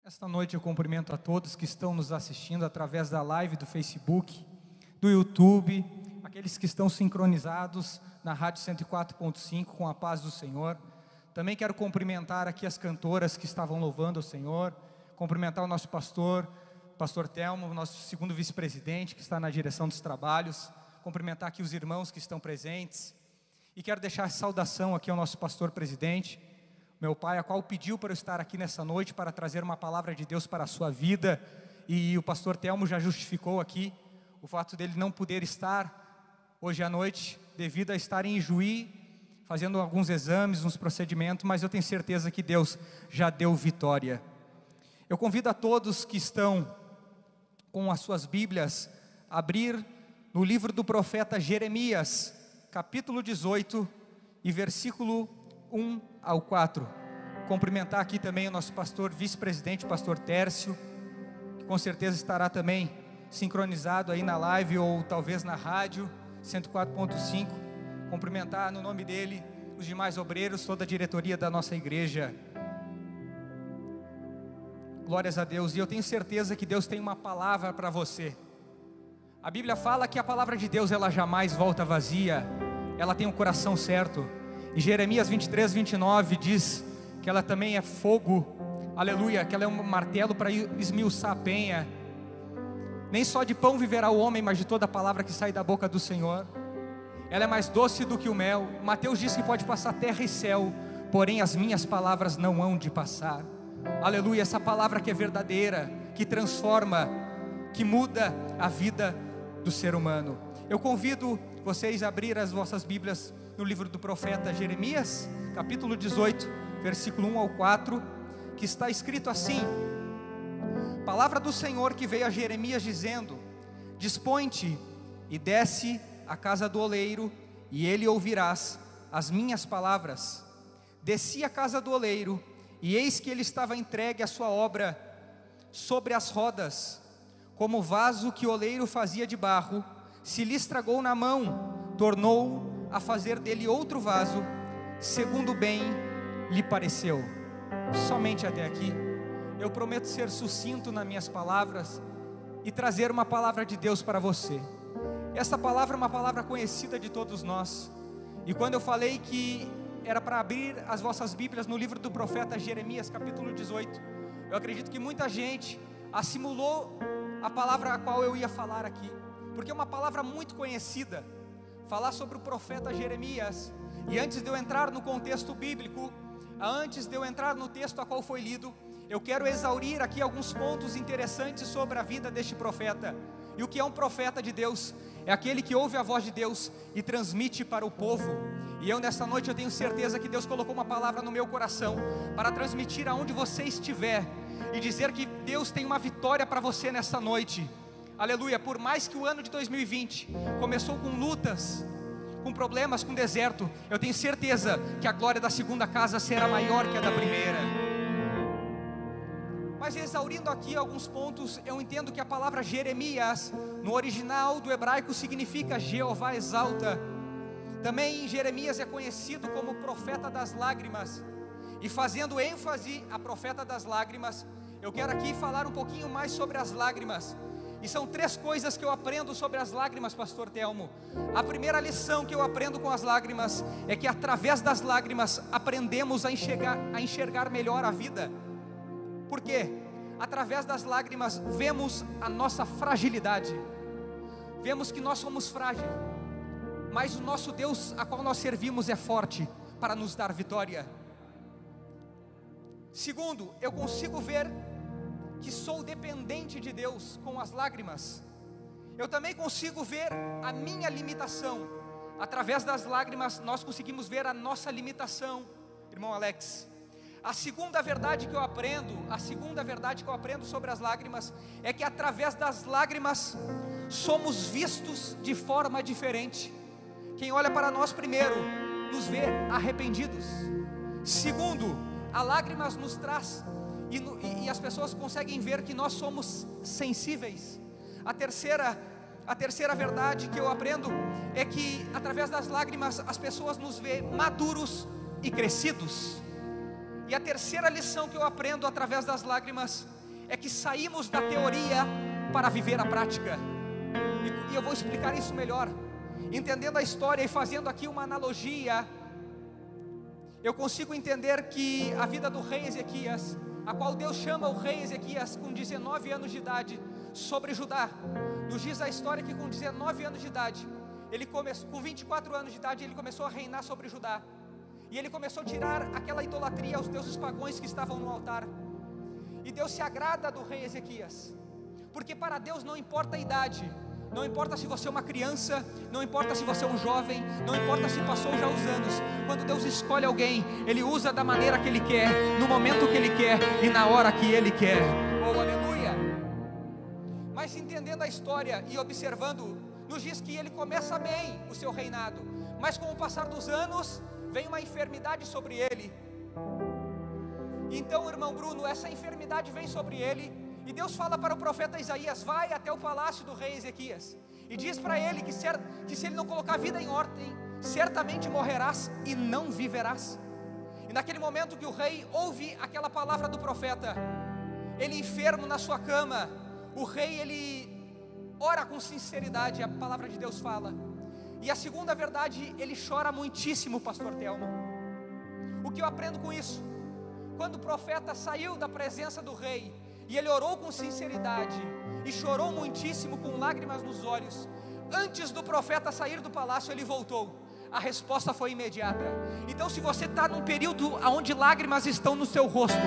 Esta noite eu cumprimento a todos que estão nos assistindo através da live do Facebook, do YouTube, aqueles que estão sincronizados na Rádio 104.5 com a paz do Senhor. Também quero cumprimentar aqui as cantoras que estavam louvando o Senhor, cumprimentar o nosso pastor Telmo, nosso segundo vice-presidente que está na direção dos trabalhos, cumprimentar aqui os irmãos que estão presentes, e quero deixar saudação aqui ao nosso pastor presidente, meu pai, a qual pediu para eu estar aqui nessa noite para trazer uma palavra de Deus para a sua vida, e o pastor Telmo já justificou aqui o fato dele não poder estar hoje à noite, devido a estar em Juí, fazendo alguns exames, uns procedimentos, mas eu tenho certeza que Deus já deu vitória. Eu convido a todos que estão com as suas Bíblias a abrir no livro do profeta Jeremias, capítulo 18 e versículo 1 ao 4, cumprimentar aqui também o nosso pastor vice-presidente, pastor Tércio, que com certeza estará também sincronizado aí na live ou talvez na rádio 104.5, cumprimentar no nome dele os demais obreiros, toda a diretoria da nossa igreja. Glórias a Deus, e eu tenho certeza que Deus tem uma palavra para você. A Bíblia fala que a palavra de Deus ela jamais volta vazia, ela tem um coração certo. E Jeremias 23, 29 diz que ela também é fogo, aleluia, que ela é um martelo para esmiuçar a penha. Nem só de pão viverá o homem, mas de toda a palavra que sai da boca do Senhor. Ela é mais doce do que o mel. Mateus diz que pode passar terra e céu, porém as minhas palavras não hão de passar. Aleluia, essa palavra que é verdadeira, que transforma, que muda a vida do ser humano. Eu convido vocês a abrir as vossas Bíblias no livro do profeta Jeremias, capítulo 18, versículo 1 ao 4, que está escrito assim: palavra do Senhor que veio a Jeremias dizendo: dispõe-te e desce à casa do oleiro, e ele ouvirás as minhas palavras. Desci à casa do oleiro, e eis que ele estava entregue à sua obra sobre as rodas, como o vaso que o oleiro fazia de barro, se lhe estragou na mão, tornou a fazer dele outro vaso, segundo bem lhe pareceu. Somente até aqui. Eu prometo ser sucinto nas minhas palavras e trazer uma palavra de Deus para você. Essa palavra é uma palavra conhecida de todos nós, e quando eu falei que era para abrir as vossas Bíblias no livro do profeta Jeremias, capítulo 18, eu acredito que muita gente assimilou a palavra a qual eu ia falar aqui, porque é uma palavra muito conhecida, falar sobre o profeta Jeremias. E antes de eu entrar no contexto bíblico, antes de eu entrar no texto a qual foi lido, eu quero exaurir aqui alguns pontos interessantes sobre a vida deste profeta. E o que é um profeta de Deus? É aquele que ouve a voz de Deus e transmite para o povo. E eu nessa noite eu tenho certeza que Deus colocou uma palavra no meu coração para transmitir aonde você estiver e dizer que Deus tem uma vitória para você nessa noite. Aleluia. Por mais que o ano de 2020 começou com lutas, com problemas, com deserto, eu tenho certeza que a glória da segunda casa será maior que a da primeira. Mas exaurindo aqui alguns pontos, eu entendo que a palavra Jeremias, no original do hebraico, significa Jeová exalta. Também Jeremias é conhecido como profeta das lágrimas, e fazendo ênfase a profeta das lágrimas, eu quero aqui falar um pouquinho mais sobre as lágrimas. E são três coisas que eu aprendo sobre as lágrimas, pastor Telmo. A primeira lição que eu aprendo com as lágrimas é que através das lágrimas aprendemos a enxergar melhor a vida. Por quê? Através das lágrimas vemos a nossa fragilidade, vemos que nós somos frágeis, mas o nosso Deus a qual nós servimos é forte para nos dar vitória. Segundo, eu consigo ver que sou dependente de Deus com as lágrimas. Eu também consigo ver a minha limitação. Através das lágrimas nós conseguimos ver a nossa limitação, irmão Alex. A segunda verdade que eu aprendo sobre as lágrimas é que através das lágrimas somos vistos de forma diferente. Quem olha para nós primeiro nos vê arrependidos. Segundo, a lágrimas nos traz e as pessoas conseguem ver que nós somos sensíveis. A terceira verdade que eu aprendo é que através das lágrimas as pessoas nos veem maduros e crescidos. E a terceira lição que eu aprendo através das lágrimas é que saímos da teoria para viver a prática. E eu vou explicar isso melhor. Entendendo a história e fazendo aqui uma analogia, eu consigo entender que a vida do rei Ezequias, a qual Deus chama o rei Ezequias com 19 anos de idade sobre Judá. Nos diz a história que com 19 anos de idade, ele começou, com 24 anos de idade, ele começou a reinar sobre Judá. E ele começou a tirar aquela idolatria aos deuses pagãos que estavam no altar. E Deus se agrada do rei Ezequias, porque para Deus não importa a idade, não importa se você é uma criança, não importa se você é um jovem, não importa se passou já os anos. Quando Deus escolhe alguém, Ele usa da maneira que Ele quer, no momento que Ele quer e na hora que Ele quer. Oh, aleluia! Mas entendendo a história e observando, nos diz que ele começa bem o seu reinado, mas com o passar dos anos, vem uma enfermidade sobre ele. Então, irmão Bruno, essa enfermidade vem sobre ele, e Deus fala para o profeta Isaías: vai até o palácio do rei Ezequias, e diz para ele que se ele não colocar a vida em ordem, certamente morrerás e não viverás. E naquele momento que o rei ouve aquela palavra do profeta, ele enfermo na sua cama, o rei ele ora com sinceridade, a palavra de Deus fala. E a segunda verdade, ele chora muitíssimo, pastor Telmo. O que eu aprendo com isso? Quando o profeta saiu da presença do rei, e ele orou com sinceridade, e chorou muitíssimo com lágrimas nos olhos, antes do profeta sair do palácio, ele voltou. A resposta foi imediata. Então, se você está num período onde lágrimas estão no seu rosto,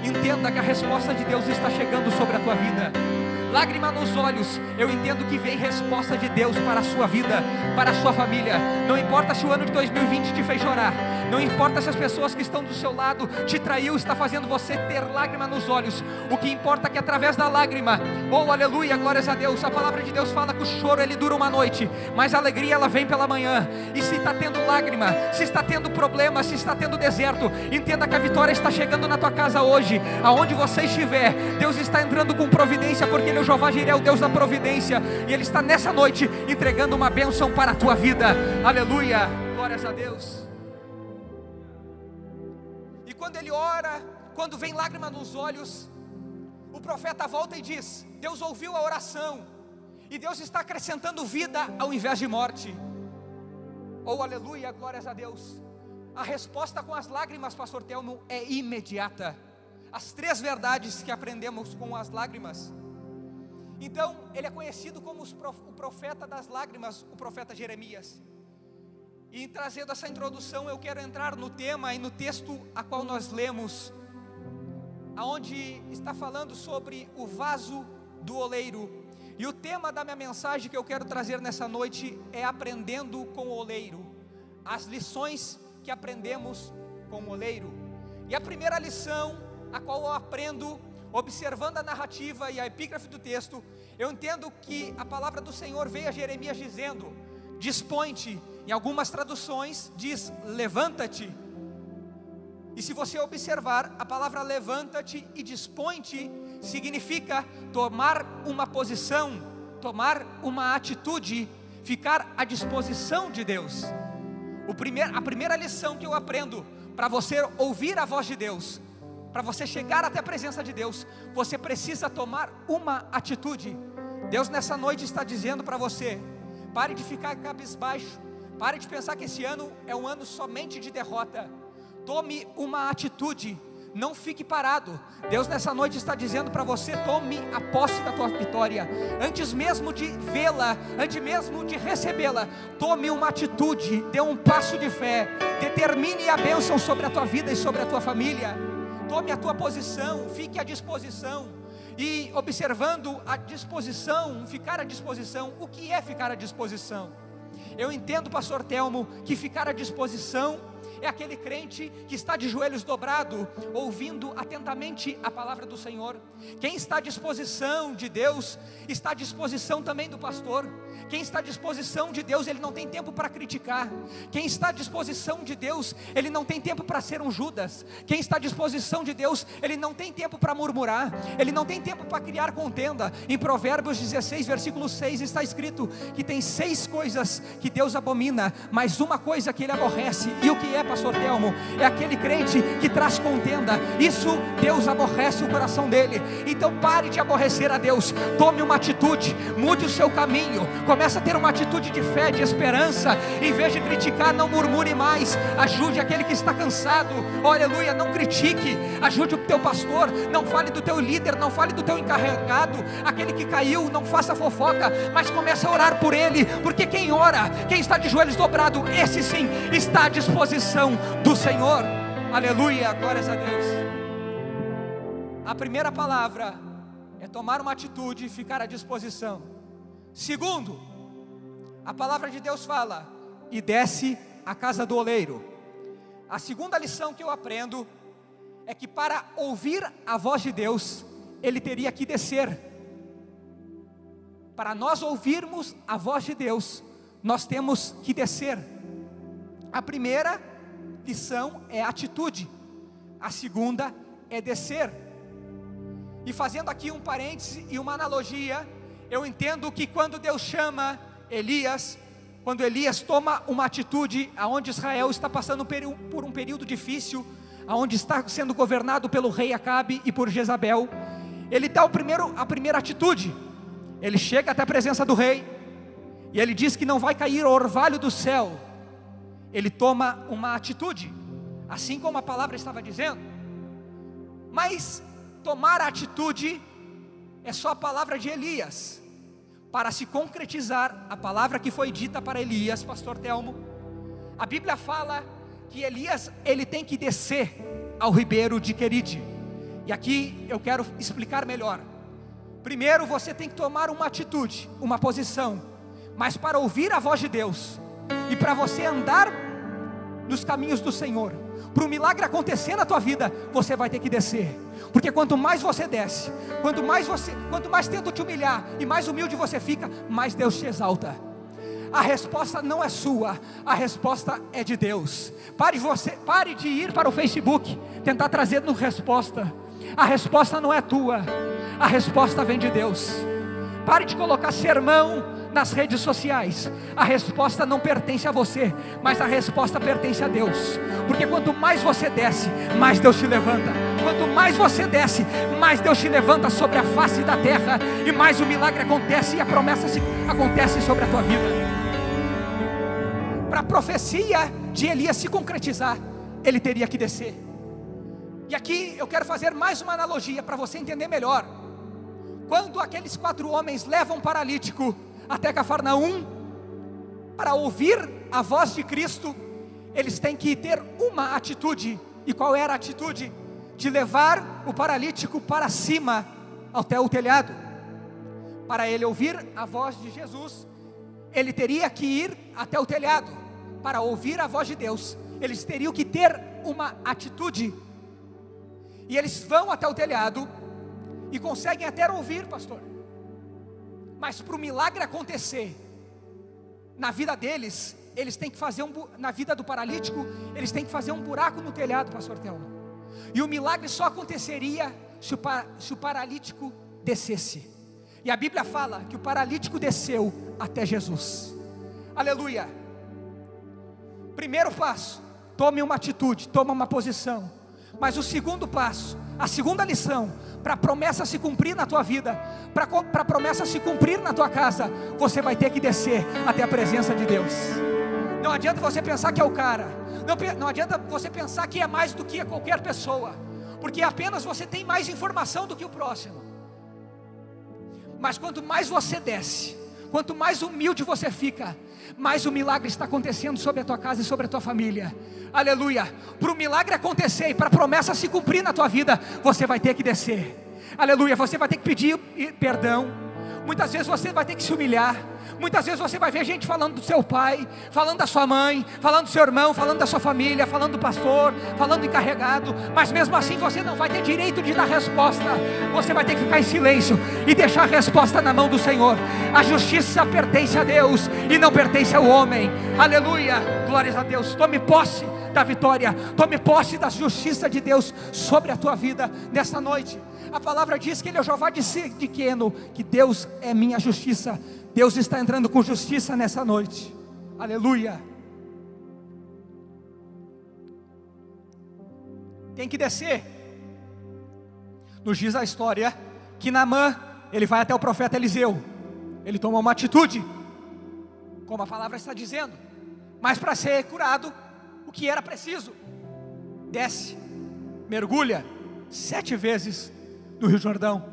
entenda que a resposta de Deus está chegando sobre a tua vida. Lágrima nos olhos, eu entendo que vem resposta de Deus para a sua vida, para a sua família. Não importa se o ano de 2020 te fez chorar, não importa se as pessoas que estão do seu lado te traiu, está fazendo você ter lágrima nos olhos. O que importa é que através da lágrima, oh aleluia, glórias a Deus, a palavra de Deus fala que o choro ele dura uma noite, mas a alegria ela vem pela manhã. E se está tendo lágrima, se está tendo problema, se está tendo deserto, entenda que a vitória está chegando na tua casa hoje. Aonde você estiver, Deus está entrando com providência, porque Ele é o Jeová Jireh, o Deus da providência, e Ele está nessa noite entregando uma bênção para a tua vida. Aleluia, glórias a Deus. E quando ele ora, quando vem lágrima nos olhos, o profeta volta e diz: Deus ouviu a oração, e Deus está acrescentando vida ao invés de morte. Oh aleluia, glórias a Deus. A resposta com as lágrimas, pastor Telmo, é imediata. As três verdades que aprendemos com as lágrimas. Então, ele é conhecido como o profeta das lágrimas, o profeta Jeremias. E trazendo essa introdução, eu quero entrar no tema e no texto a qual nós lemos, aonde está falando sobre o vaso do oleiro. E o tema da minha mensagem que eu quero trazer nessa noite é aprendendo com o oleiro. As lições que aprendemos com o oleiro. E a primeira lição, a qual eu aprendo observando a narrativa e a epígrafe do texto, eu entendo que a palavra do Senhor veio a Jeremias dizendo: dispõe-te. Em algumas traduções diz levanta-te. E se você observar, a palavra levanta-te e dispõe-te significa tomar uma posição, tomar uma atitude, ficar à disposição de Deus. A primeira lição que eu aprendo, para você ouvir a voz de Deus, para você chegar até a presença de Deus, você precisa tomar uma atitude. Deus nessa noite está dizendo para você: pare de ficar cabisbaixo, pare de pensar que esse ano é um ano somente de derrota. Tome uma atitude, não fique parado. Deus nessa noite está dizendo para você: tome a posse da tua vitória. Antes mesmo de vê-la, antes mesmo de recebê-la, tome uma atitude, dê um passo de fé, determine a bênção sobre a tua vida e sobre a tua família. Tome a tua posição, fique à disposição. E observando a disposição, ficar à disposição, o que é ficar à disposição? Eu entendo, pastor Telmo, que ficar à disposição é aquele crente que está de joelhos dobrado, ouvindo atentamente a palavra do Senhor. Quem está à disposição de Deus, está à disposição também do pastor. Quem está à disposição de Deus, ele não tem tempo para criticar. Quem está à disposição de Deus, ele não tem tempo para ser um Judas. Quem está à disposição de Deus, ele não tem tempo para murmurar, ele não tem tempo para criar contenda. Em Provérbios 16, versículo 6, está escrito que tem 6 coisas que Deus abomina, mas uma coisa que Ele aborrece. E o que é, pastor Telmo, é aquele crente que traz contenda. Isso Deus aborrece o coração dele. Então pare de aborrecer a Deus, tome uma atitude, mude o seu caminho, comece a ter uma atitude de fé, de esperança. Em vez de criticar, não murmure mais, ajude aquele que está cansado, oh, aleluia, não critique, ajude o teu pastor, não fale do teu líder, não fale do teu encarregado, aquele que caiu, não faça fofoca, mas comece a orar por ele, porque quem ora, quem está de joelhos dobrado, esse sim está à disposição do Senhor. Aleluia, glórias a Deus. A primeira palavra é tomar uma atitude e ficar à disposição. Segundo, a palavra de Deus fala: e desce à casa do oleiro. A segunda lição que eu aprendo é que para ouvir a voz de Deus, ele teria que descer. Para nós ouvirmos a voz de Deus, nós temos que descer. A primeira lição é atitude, a segunda é descer. E fazendo aqui um parêntese e uma analogia, eu entendo que quando Deus chama Elias, quando Elias toma uma atitude, aonde Israel está passando por um período difícil, aonde está sendo governado pelo rei Acabe e por Jezabel, ele dá a primeira atitude. Ele chega até a presença do rei, e ele diz que não vai cair o orvalho do céu. Ele toma uma atitude, assim como a palavra estava dizendo. Mas tomar a atitude é só a palavra de Elias. Para se concretizar a palavra que foi dita para Elias, pastor Telmo, a Bíblia fala que Elias, ele tem que descer ao ribeiro de Querite. E aqui eu quero explicar melhor. Primeiro você tem que tomar uma atitude, uma posição, mas para ouvir a voz de Deus, e para você andar nos caminhos do Senhor, para o milagre acontecer na tua vida, você vai ter que descer. Porque quanto mais você desce, quanto mais tenta te humilhar, e mais humilde você fica, mais Deus te exalta. A resposta não é sua, a resposta é de Deus. Pare de ir para o Facebook, tentar trazer resposta. A resposta não é tua, a resposta vem de Deus. Pare de colocar sermão nas redes sociais. A resposta não pertence a você, mas a resposta pertence a Deus. Porque quanto mais você desce, mais Deus te levanta. Quanto mais você desce, mais Deus te levanta sobre a face da terra, e mais o milagre acontece e a promessa acontece sobre a tua vida. Para a profecia de Elias se concretizar, ele teria que descer. E aqui eu quero fazer mais uma analogia para você entender melhor. Quando aqueles 4 homens levam um paralítico até Cafarnaum, para ouvir a voz de Cristo, eles têm que ter uma atitude. E qual era a atitude? De levar o paralítico para cima, até o telhado. Para ele ouvir a voz de Jesus, ele teria que ir até o telhado. Para ouvir a voz de Deus, eles teriam que ter uma atitude. E eles vão até o telhado e conseguem até ouvir, pastor. Mas para o milagre acontecer na vida deles, eles têm que fazer na vida do paralítico, eles têm que fazer um buraco no telhado, pastor Telmo. E o milagre só aconteceria se o paralítico descesse. E a Bíblia fala que o paralítico desceu até Jesus. Aleluia. Primeiro passo, tome uma atitude, tome uma posição. Mas o segundo passo, a segunda lição, para a promessa se cumprir na tua vida, para a promessa se cumprir na tua casa, você vai ter que descer até a presença de Deus. Não adianta você pensar que é o cara, não adianta você pensar que é mais do que qualquer pessoa, porque apenas você tem mais informação do que o próximo. Mas quanto mais você desce, quanto mais humilde você fica, mais o milagre está acontecendo sobre a tua casa e sobre a tua família. Aleluia. Para o milagre acontecer e para a promessa se cumprir na tua vida, você vai ter que descer. Aleluia. Você vai ter que pedir perdão. Muitas vezes você vai ter que se humilhar. Muitas vezes você vai ver gente falando do seu pai, falando da sua mãe, falando do seu irmão, falando da sua família, falando do pastor, falando do encarregado, mas mesmo assim você não vai ter direito de dar resposta. Você vai ter que ficar em silêncio e deixar a resposta na mão do Senhor. A justiça pertence a Deus e não pertence ao homem. Aleluia, glórias a Deus. Tome posse da vitória, tome posse da justiça de Deus sobre a tua vida nesta noite. A palavra diz que Ele é o Jeová de Siqueno, que Deus é minha justiça. Deus está entrando com justiça nessa noite. Aleluia. tem que descer. Nos diz a história que Naamã, ele vai até o profeta Eliseu, ele toma uma atitude, como a palavra está dizendo, mas para ser curado, o que era preciso? Desce, mergulha 7 vezes no Rio Jordão,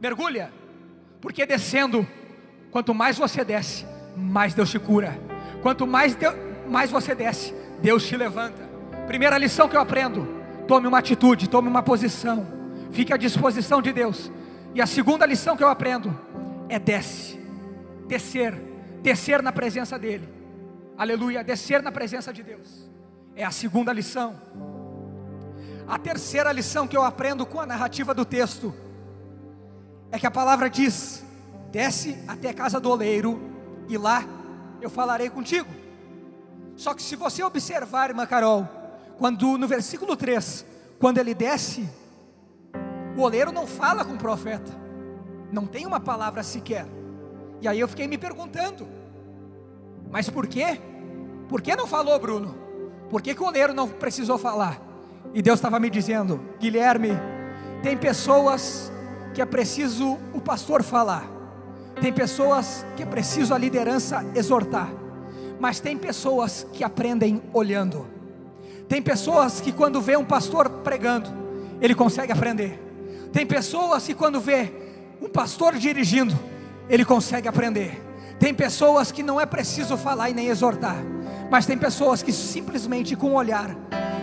mergulha, porque descendo, quanto mais você desce, mais Deus te cura. Quanto mais você desce, Deus te levanta. Primeira lição que eu aprendo: tome uma atitude, tome uma posição, fique à disposição de Deus. E a segunda lição que eu aprendo é descer na presença dEle. Aleluia, descer na presença de Deus. É a segunda lição. A terceira lição que eu aprendo com a narrativa do texto é que a palavra diz: desce até a casa do oleiro, e lá eu falarei contigo. Só que se você observar, irmã Carol, quando no versículo 3, quando ele desce, o oleiro não fala com o profeta, não tem uma palavra sequer. E aí eu fiquei me perguntando, mas por quê? Por que não falou, Bruno? Por que o oleiro não precisou falar? E Deus estava me dizendo: Guilherme, tem pessoas que é preciso o pastor falar, tem pessoas que é preciso a liderança exortar, mas tem pessoas que aprendem olhando. Tem pessoas que quando vê um pastor pregando, ele consegue aprender. Tem pessoas que quando vê um pastor dirigindo, ele consegue aprender. Tem pessoas que não é preciso falar e nem exortar, mas tem pessoas que simplesmente com o olhar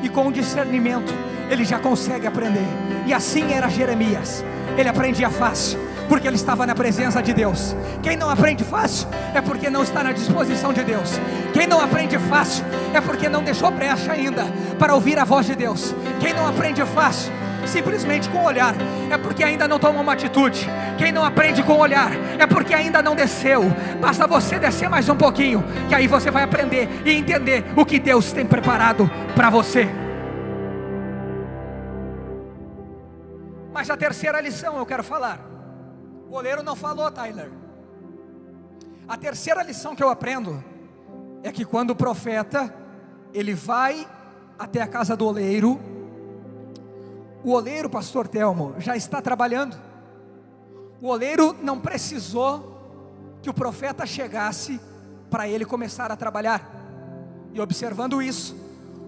e com o discernimento, ele já consegue aprender. E assim era Jeremias, ele aprendia fácil, porque ele estava na presença de Deus. Quem não aprende fácil, é porque não está na disposição de Deus. Quem não aprende fácil, é porque não deixou brecha ainda para ouvir a voz de Deus. Quem não aprende fácil, simplesmente com o olhar, é porque ainda não tomou uma atitude. Quem não aprende com o olhar, é porque ainda não desceu. Basta você descer mais um pouquinho, que aí você vai aprender e entender o que Deus tem preparado para você. Mas a terceira lição eu quero falar. O oleiro não falou, Tyler. A terceira lição que eu aprendo é que quando o profeta ele vai até a casa do oleiro, o oleiro, pastor Telmo, já está trabalhando. O oleiro não precisou que o profeta chegasse para ele começar a trabalhar. E observando isso,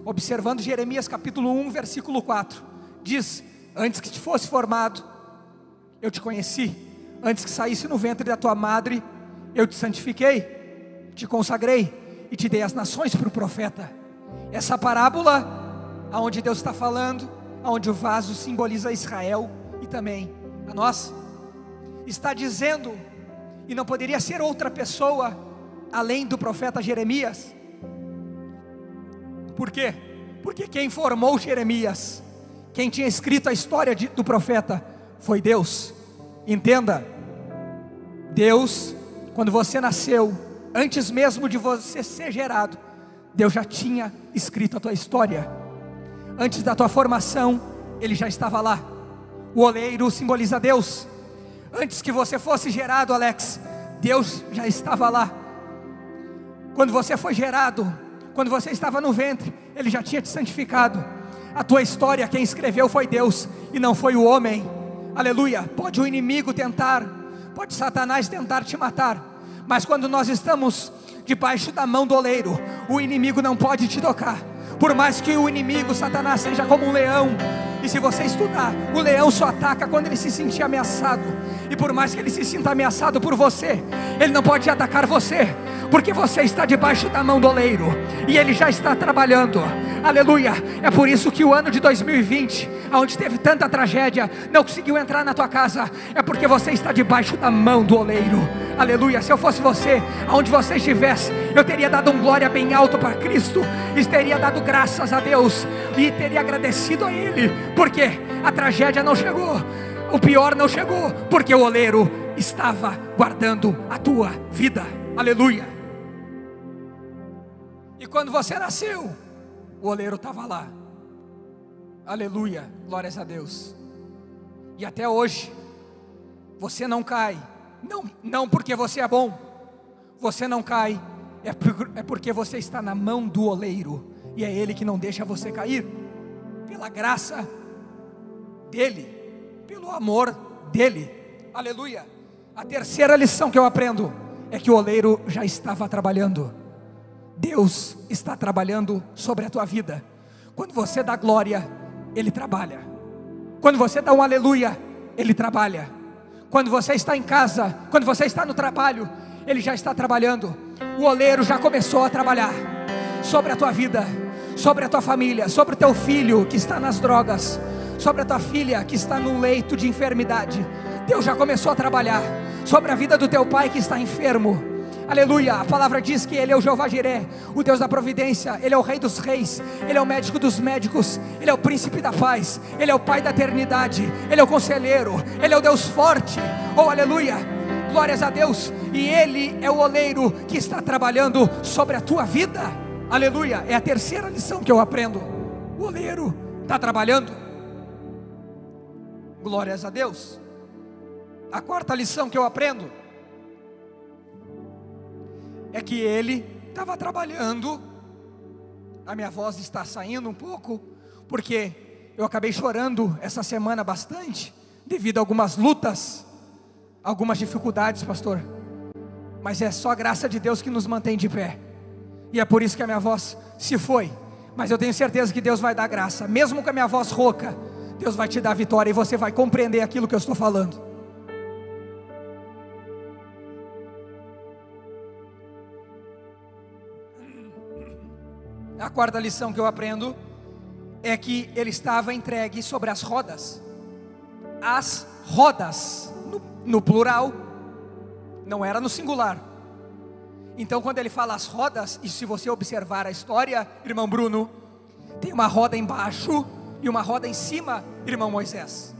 observando Jeremias capítulo 1, versículo 4, diz: antes que te fosse formado, eu te conheci. Antes que saísse no ventre da tua madre, eu te santifiquei, te consagrei e te dei as nações para o profeta. Essa parábola, aonde Deus está falando, aonde o vaso simboliza Israel e também a nós, está dizendo, e não poderia ser outra pessoa além do profeta Jeremias. Por quê? Porque quem formou Jeremias, quem tinha escrito a história do profeta, foi Deus. Entenda, Deus, quando você nasceu, antes mesmo de você ser gerado, Deus já tinha escrito a tua história. Antes da tua formação, Ele já estava lá. O oleiro simboliza Deus. Antes que você fosse gerado, Alex, Deus já estava lá. Quando você foi gerado, quando você estava no ventre, Ele já tinha te santificado. A tua história, quem escreveu foi Deus e não foi o homem. Aleluia. Pode o inimigo tentar, pode Satanás tentar te matar, mas quando nós estamos debaixo da mão do oleiro, o inimigo não pode te tocar. Por mais que o inimigo, Satanás, seja como um leão, e se você estudar, o leão só ataca quando ele se sentir ameaçado. E por mais que ele se sinta ameaçado por você, ele não pode atacar você, porque você está debaixo da mão do oleiro, e ele já está trabalhando. Aleluia. É por isso que o ano de 2020, onde teve tanta tragédia, não conseguiu entrar na tua casa. É porque você está debaixo da mão do oleiro. Aleluia. Se eu fosse você, aonde você estivesse, eu teria dado um glória bem alto para Cristo, e teria dado graças a Deus, e teria agradecido a Ele, porque a tragédia não chegou, o pior não chegou, porque o oleiro estava guardando a tua vida. Aleluia. E quando você nasceu, o oleiro estava lá. Aleluia, glórias a Deus. E até hoje, você não cai, não porque você é bom, você não cai, é porque você está na mão do oleiro, e é Ele que não deixa você cair. Pela graça dEle, pelo amor dEle. Aleluia. A terceira lição que eu aprendo é que o oleiro já estava trabalhando. Deus está trabalhando sobre a tua vida. Quando você dá glória, Ele trabalha. Quando você dá um aleluia, Ele trabalha. Quando você está em casa, quando você está no trabalho, Ele já está trabalhando. O oleiro já começou a trabalhar sobre a tua vida, sobre a tua família, sobre o teu filho que está nas drogas, sobre a tua filha que está num leito de enfermidade. Deus já começou a trabalhar sobre a vida do teu pai que está enfermo. Aleluia. A palavra diz que Ele é o Jeová Jiré, o Deus da providência. Ele é o Rei dos reis, Ele é o médico dos médicos, Ele é o príncipe da paz, Ele é o Pai da eternidade, Ele é o conselheiro, Ele é o Deus forte. Oh, aleluia, glórias a Deus. E Ele é o oleiro que está trabalhando sobre a tua vida. Aleluia. É a terceira lição que eu aprendo. O oleiro está trabalhando. Glórias a Deus. A quarta lição que eu aprendo é que Ele estava trabalhando. A minha voz está saindo um pouco, porque eu acabei chorando essa semana bastante, devido a algumas lutas, algumas dificuldades, pastor. Mas é só a graça de Deus que nos mantém de pé. E é por isso que a minha voz se foi. Mas eu tenho certeza que Deus vai dar graça. Mesmo com a minha voz rouca, Deus vai te dar vitória, e você vai compreender aquilo que eu estou falando. A quarta lição que eu aprendo é que Ele estava entregue sobre as rodas. As rodas, no plural, não era no singular. Então quando Ele fala as rodas, e se você observar a história, irmão Bruno, tem uma roda embaixo e uma roda em cima, irmão Moisés.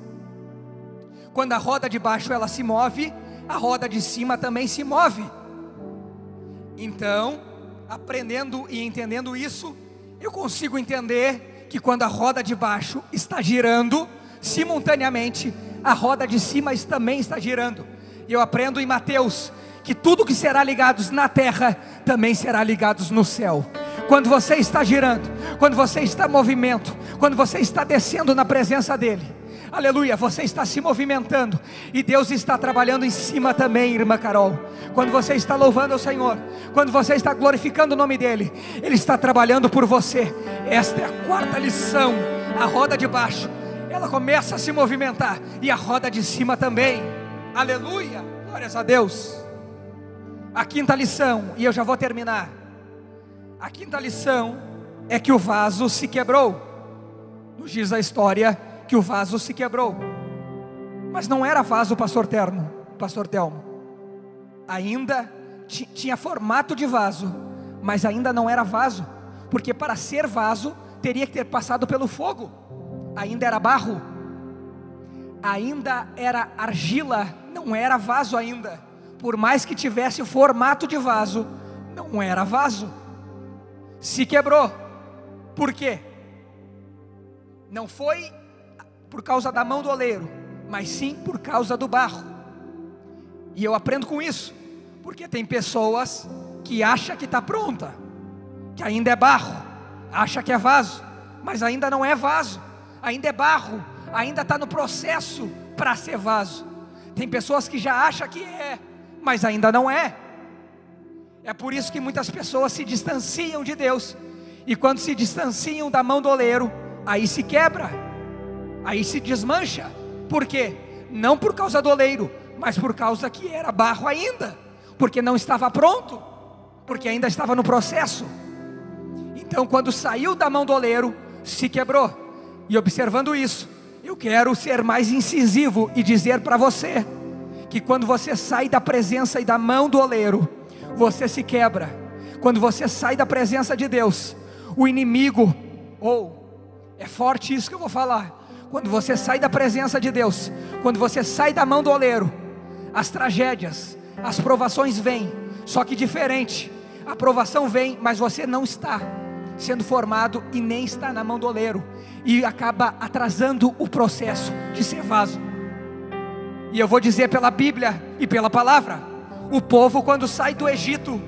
Quando a roda de baixo ela se move, a roda de cima também se move. Então, aprendendo e entendendo isso, eu consigo entender que quando a roda de baixo está girando, simultaneamente a roda de cima também está girando. E eu aprendo em Mateus que tudo que será ligado na terra também será ligado no céu. Quando você está girando, quando você está em movimento, quando você está descendo na presença dEle, aleluia, você está se movimentando, e Deus está trabalhando em cima também, irmã Carol. Quando você está louvando ao Senhor, quando você está glorificando o nome dEle, Ele está trabalhando por você. Esta é a quarta lição. A roda de baixo, ela começa a se movimentar, e a roda de cima também. Aleluia, glórias a Deus. A quinta lição, e eu já vou terminar. A quinta lição é que o vaso se quebrou. Nos diz a história que o vaso se quebrou, mas não era vaso, pastor Telmo. Ainda tinha formato de vaso, mas ainda não era vaso, porque para ser vaso teria que ter passado pelo fogo. Ainda era barro, ainda era argila, não era vaso ainda. Por mais que tivesse o formato de vaso, não era vaso. Se quebrou. Por quê? Não foi por causa da mão do oleiro, mas sim por causa do barro. E eu aprendo com isso, porque tem pessoas que acham que está pronta, que ainda é barro, acha que é vaso, mas ainda não é vaso, ainda é barro, ainda está no processo para ser vaso. Tem pessoas que já acham que é, mas ainda não é. É por isso que muitas pessoas se distanciam de Deus, e quando se distanciam da mão do oleiro, aí se quebra, aí se desmancha. Por quê? Não por causa do oleiro, mas por causa que era barro ainda, porque não estava pronto, porque ainda estava no processo. Então quando saiu da mão do oleiro, se quebrou. E observando isso, eu quero ser mais incisivo e dizer para você, que quando você sai da presença e da mão do oleiro, você se quebra. Quando você sai da presença de Deus, o inimigo, é forte isso que eu vou falar, quando você sai da presença de Deus, quando você sai da mão do oleiro, as tragédias, as provações vêm, só que diferente. A provação vem, mas você não está sendo formado e nem está na mão do oleiro, e acaba atrasando o processo de ser vaso. E eu vou dizer pela Bíblia e pela palavra, o povo quando sai do Egito,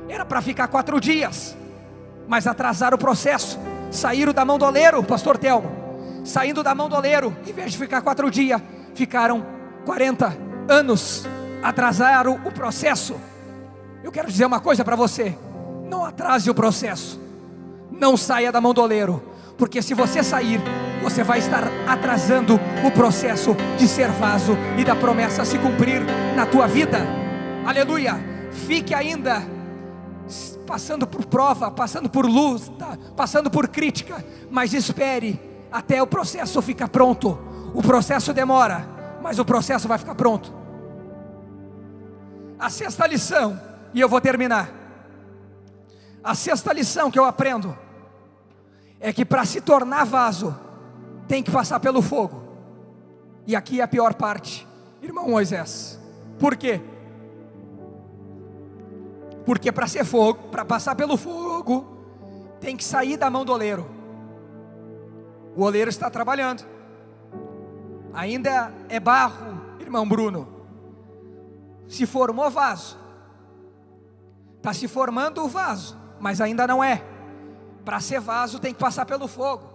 era para ficar 4 dias, mas atrasaram o processo, saíram da mão do oleiro, pastor Telmo, saindo da mão do oleiro, em vez de ficar 4 dias, ficaram 40 anos, atrasaram o processo. Eu quero dizer uma coisa para você: não atrase o processo, não saia da mão do oleiro, porque se você sair, você vai estar atrasando o processo de ser vaso e da promessa se cumprir na tua vida. Aleluia. Fique ainda passando por prova, passando por luta, passando por crítica, mas espere até o processo ficar pronto. O processo demora, mas o processo vai ficar pronto. A sexta lição, e eu vou terminar. A sexta lição que eu aprendo é que para se tornar vaso, tem que passar pelo fogo. E aqui é a pior parte, irmão Moisés. Por quê? Porque para ser fogo, para passar pelo fogo, tem que sair da mão do oleiro. O oleiro está trabalhando, ainda é barro, irmão Bruno. Se formou vaso, está se formando o vaso, mas ainda não é. Para ser vaso tem que passar pelo fogo.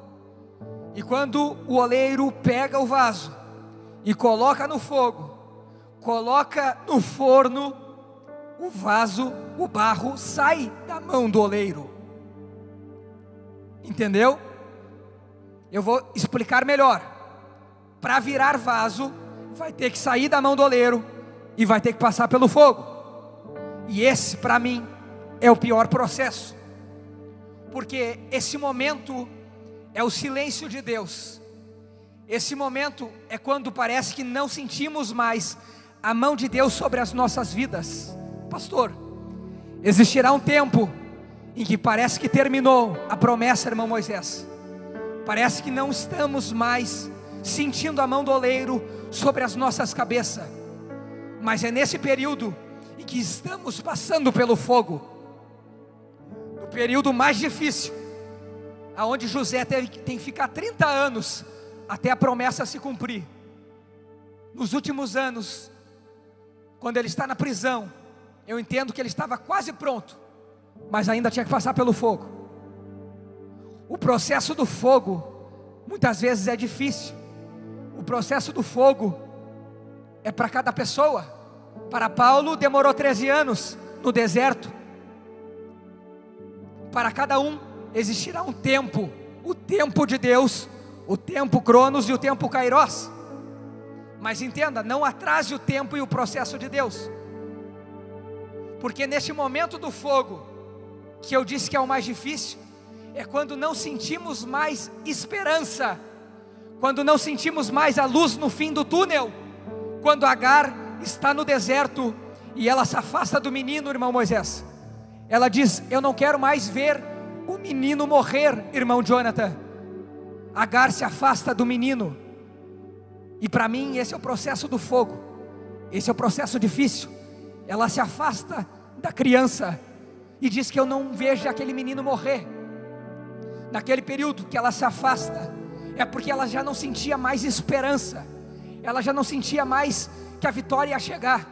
E quando o oleiro pega o vaso e coloca no fogo, coloca no forno, o vaso, o barro sai da mão do oleiro. Entendeu? Eu vou explicar melhor. Para virar vaso, vai ter que sair da mão do oleiro e vai ter que passar pelo fogo. E esse, para mim, é o pior processo, porque esse momento é o silêncio de Deus. Esse momento é quando parece que não sentimos mais a mão de Deus sobre as nossas vidas. Pastor, existirá um tempo em que parece que terminou a promessa, irmão Moisés. Parece que não estamos mais sentindo a mão do oleiro sobre as nossas cabeças. Mas é nesse período em que estamos passando pelo fogo, no período mais difícil, aonde José tem que ficar 30 anos até a promessa se cumprir. Nos últimos anos, quando ele está na prisão, eu entendo que ele estava quase pronto, mas ainda tinha que passar pelo fogo. O processo do fogo muitas vezes é difícil. O processo do fogo é para cada pessoa. Para Paulo demorou 13 anos no deserto. Para cada um existirá um tempo, o tempo de Deus, o tempo Cronos e o tempo Kairos. Mas entenda, não atrase o tempo e o processo de Deus, porque neste momento do fogo, que eu disse que é o mais difícil, é quando não sentimos mais esperança, quando não sentimos mais a luz no fim do túnel, quando Agar está no deserto e ela se afasta do menino, irmão Moisés. Ela diz: eu não quero mais ver o menino morrer, irmão Jonathan. Agar se afasta do menino. E para mim esse é o processo do fogo, esse é o processo difícil. Ela se afasta da criança e diz que eu não vejo aquele menino morrer. Naquele período que ela se afasta, é porque ela já não sentia mais esperança, ela já não sentia mais que a vitória ia chegar.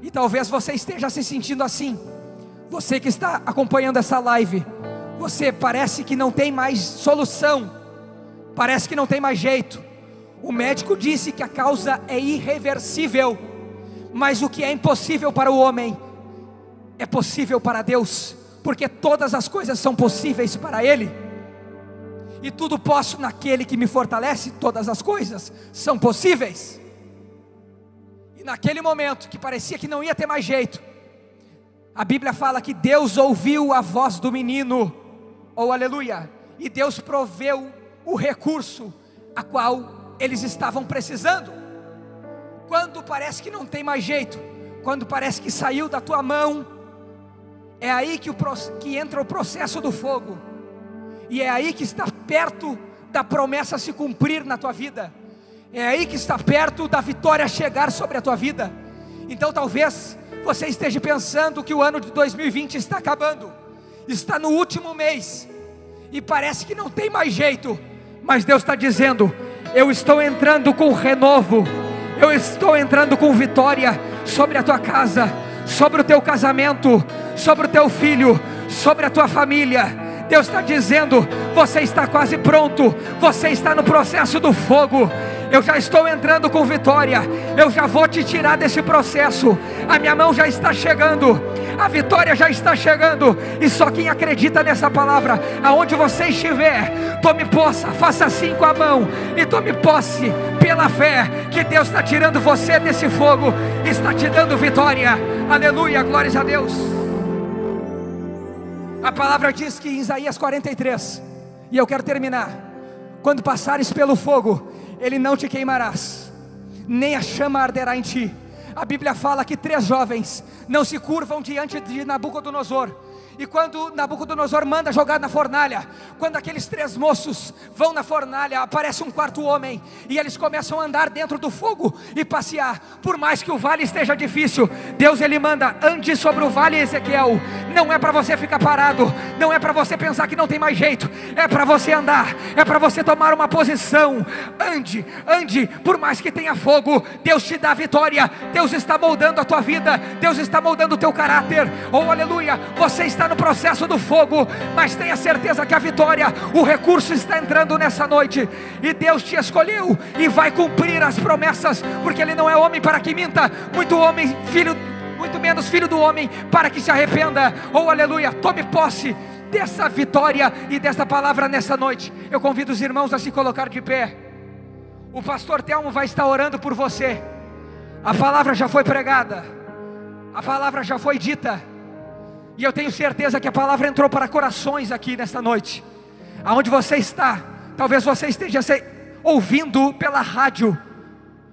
E talvez você esteja se sentindo assim. Você que está acompanhando essa live, você parece que não tem mais solução, parece que não tem mais jeito. O médico disse que a causa é irreversível, mas o que é impossível para o homem é possível para Deus, porque todas as coisas são possíveis para Ele. E tudo posso naquele que me fortalece. Todas as coisas são possíveis. E naquele momento que parecia que não ia ter mais jeito, a Bíblia fala que Deus ouviu a voz do menino, oh aleluia, e Deus proveu o recurso a qual eles estavam precisando. Quando parece que não tem mais jeito, quando parece que saiu da tua mão, é aí que entra o processo do fogo, e é aí que está perto da promessa se cumprir na tua vida, é aí que está perto da vitória chegar sobre a tua vida. Então talvez você esteja pensando que o ano de 2020 está acabando, está no último mês, e parece que não tem mais jeito, mas Deus está dizendo: eu estou entrando com renovo, eu estou entrando com vitória sobre a tua casa, sobre o teu casamento, sobre o teu filho, sobre a tua família. Deus está dizendo: você está quase pronto, você está no processo do fogo. Eu já estou entrando com vitória, eu já vou te tirar desse processo. A minha mão já está chegando, a vitória já está chegando. E só quem acredita nessa palavra, aonde você estiver, tome posse, faça assim com a mão e tome posse pela fé, que Deus está tirando você desse fogo, está te dando vitória. Aleluia, glórias a Deus. A palavra diz que em Isaías 43, e eu quero terminar: quando passares pelo fogo, ele não te queimarás, nem a chama arderá em ti. A Bíblia fala que 3 jovens não se curvam diante de Nabucodonosor. E quando Nabucodonosor manda jogar na fornalha, quando aqueles 3 moços vão na fornalha, aparece um 4º homem, e eles começam a andar dentro do fogo e passear. Por mais que o vale esteja difícil, Deus ele manda: ande sobre o vale, Ezequiel. Não é para você ficar parado, não é para você pensar que não tem mais jeito, é para você andar, é para você tomar uma posição. Ande, ande, por mais que tenha fogo, Deus te dá vitória. Deus está moldando a tua vida, Deus está moldando o teu caráter. Oh aleluia, você está no processo do fogo, mas tenha certeza que a vitória, o recurso está entrando nessa noite, e Deus te escolheu e vai cumprir as promessas, porque Ele não é homem para que minta, muito menos filho do homem para que se arrependa. Oh aleluia, tome posse dessa vitória e dessa palavra nessa noite. Eu convido os irmãos a se colocar de pé. O pastor Telmo vai estar orando por você. A palavra já foi pregada, a palavra já foi dita, e eu tenho certeza que a palavra entrou para corações aqui nesta noite. Aonde você está, talvez você esteja ouvindo pela rádio,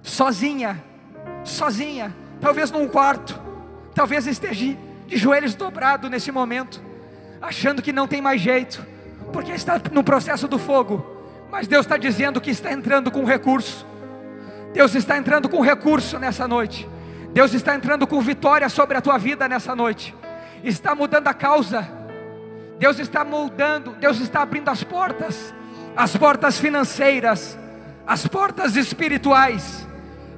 sozinha, talvez num quarto, talvez esteja de joelhos dobrados nesse momento, achando que não tem mais jeito, porque está no processo do fogo. Mas Deus está dizendo que está entrando com recurso. Deus está entrando com recurso nessa noite. Deus está entrando com vitória sobre a tua vida nessa noite. Está mudando a causa. Deus está moldando, Deus está abrindo as portas financeiras, as portas espirituais.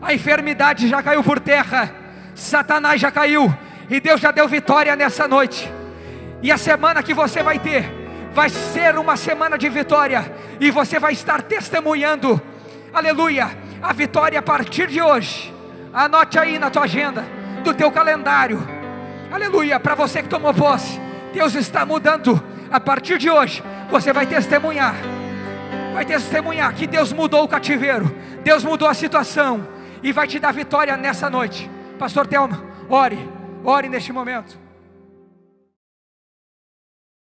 A enfermidade já caiu por terra, Satanás já caiu, e Deus já deu vitória nessa noite. E a semana que você vai ter, vai ser uma semana de vitória, e você vai estar testemunhando, aleluia, a vitória a partir de hoje. Anote aí na tua agenda, do teu calendário, aleluia, para você que tomou posse, Deus está mudando. A partir de hoje, você vai testemunhar que Deus mudou o cativeiro, Deus mudou a situação, e vai te dar vitória nessa noite. Pastor Telmo, ore neste momento.